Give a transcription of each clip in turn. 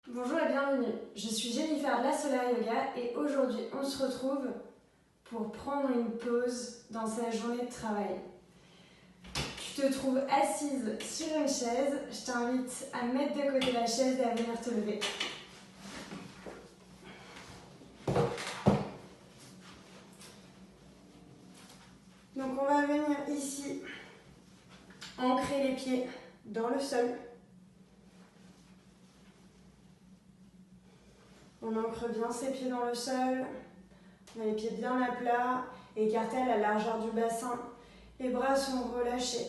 Bonjour et bienvenue, je suis Jennifer de la Solar Yoga et aujourd'hui on se retrouve pour prendre une pause dans sa journée de travail. Tu te trouves assise sur une chaise, je t'invite à mettre de côté la chaise et à venir te lever. Donc on va venir ici ancrer les pieds dans le sol. On ancre bien ses pieds dans le sol, on a les pieds bien à plat, écartés à la largeur du bassin, les bras sont relâchés.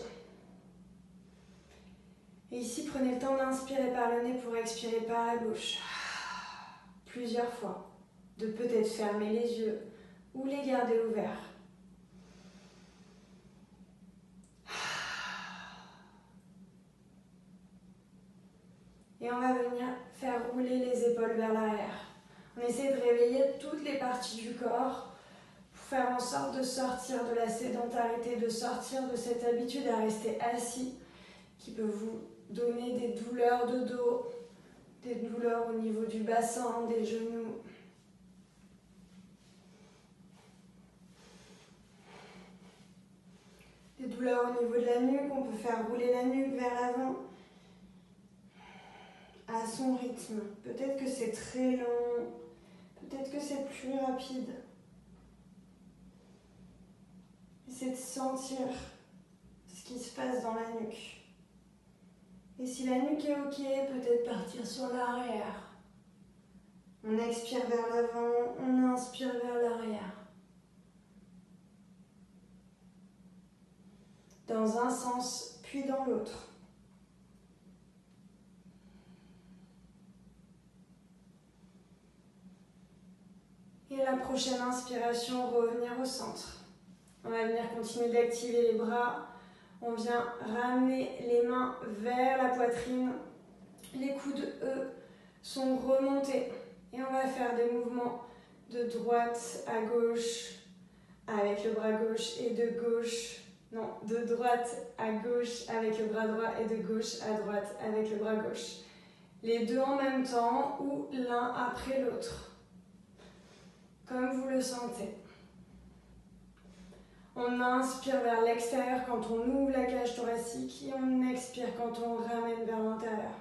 Et ici, prenez le temps d'inspirer par le nez pour expirer par la bouche. Plusieurs fois. De peut-être fermer les yeux ou les garder ouverts. Et on va venir faire rouler les épaules vers l'arrière. On essaie de réveiller toutes les parties du corps pour faire en sorte de sortir de la sédentarité, de sortir de cette habitude à rester assis qui peut vous donner des douleurs de dos, des douleurs au niveau du bassin, des genoux. Des douleurs au niveau de la nuque, on peut faire rouler la nuque vers l'avant à son rythme. Peut-être que c'est très long, peut-être que c'est plus rapide. Essayez de sentir ce qui se passe dans la nuque. Et si la nuque est ok, peut-être partir sur l'arrière. On expire vers l'avant, on inspire vers l'arrière. Dans un sens, puis dans l'autre. Et la prochaine inspiration, revenir au centre. On va venir continuer d'activer les bras. On vient ramener les mains vers la poitrine. Les coudes, eux, sont remontés. Et on va faire des mouvements de droite à gauche avec le bras gauche et de gauche. Non, de droite à gauche avec le bras droit et de gauche à droite avec le bras gauche. Les deux en même temps ou l'un après l'autre. Comme vous le sentez. On inspire vers l'extérieur quand on ouvre la cage thoracique et on expire quand on ramène vers l'intérieur.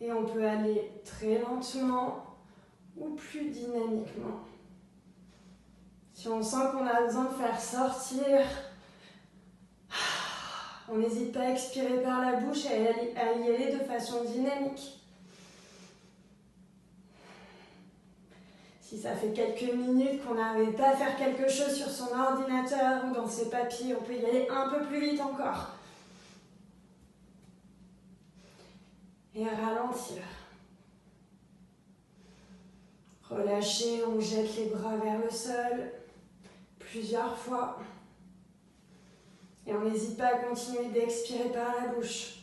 Et on peut aller très lentement ou plus dynamiquement. Si on sent qu'on a besoin de faire sortir, on n'hésite pas à expirer par la bouche et à y aller de façon dynamique. Si ça fait quelques minutes qu'on n'arrive pas à faire quelque chose sur son ordinateur ou dans ses papiers, on peut y aller un peu plus vite encore. Et ralentir. Relâcher, on jette les bras vers le sol plusieurs fois. Et on n'hésite pas à continuer d'expirer par la bouche.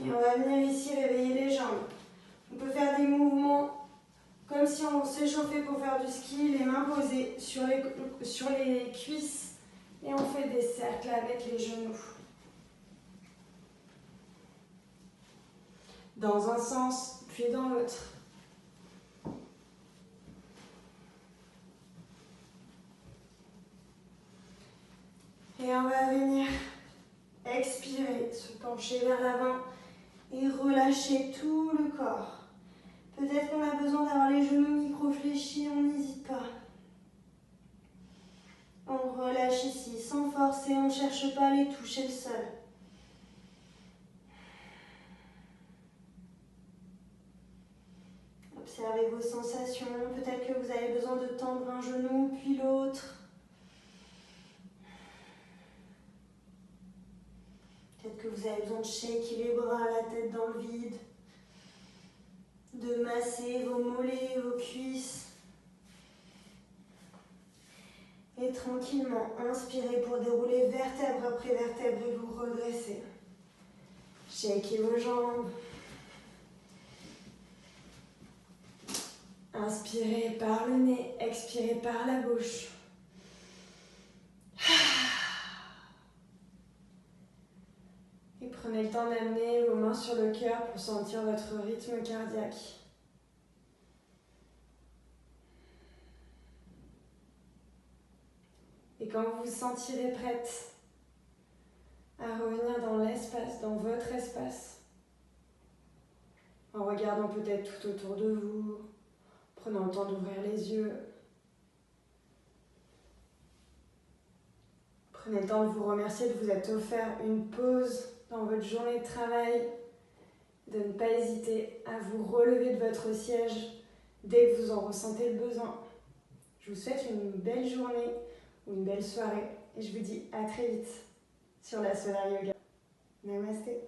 Et on va venir ici réveiller les jambes. On peut faire des mouvements comme si on s'échauffait pour faire du ski, les mains posées sur les cuisses. Et on fait des cercles avec les genoux. Dans un sens, puis dans l'autre. Et on va venir expirer, se pencher vers l'avant et relâcher tout le corps. Peut-être qu'on a besoin d'avoir les genoux micro-fléchis, on n'hésite pas. On relâche ici sans forcer, on ne cherche pas à aller toucher le sol. Observez vos sensations, peut-être que vous avez besoin de tendre un genou puis l'autre. Peut-être que vous avez besoin de shaker les bras, la tête dans le vide, de masser vos mollets, vos cuisses. Et tranquillement, inspirez pour dérouler vertèbre après vertèbre et vous redresser. Shakez vos jambes. Inspirez par le nez, expirez par la bouche. Prenez le temps d'amener vos mains sur le cœur pour sentir votre rythme cardiaque. Et quand vous vous sentirez prête à revenir dans l'espace, dans votre espace, en regardant peut-être tout autour de vous, prenant le temps d'ouvrir les yeux, prenez le temps de vous remercier de vous être offert une pause dans votre journée de travail, de ne pas hésiter à vous relever de votre siège dès que vous en ressentez le besoin. Je vous souhaite une belle journée ou une belle soirée et je vous dis à très vite sur la Solar Yoga. Namasté.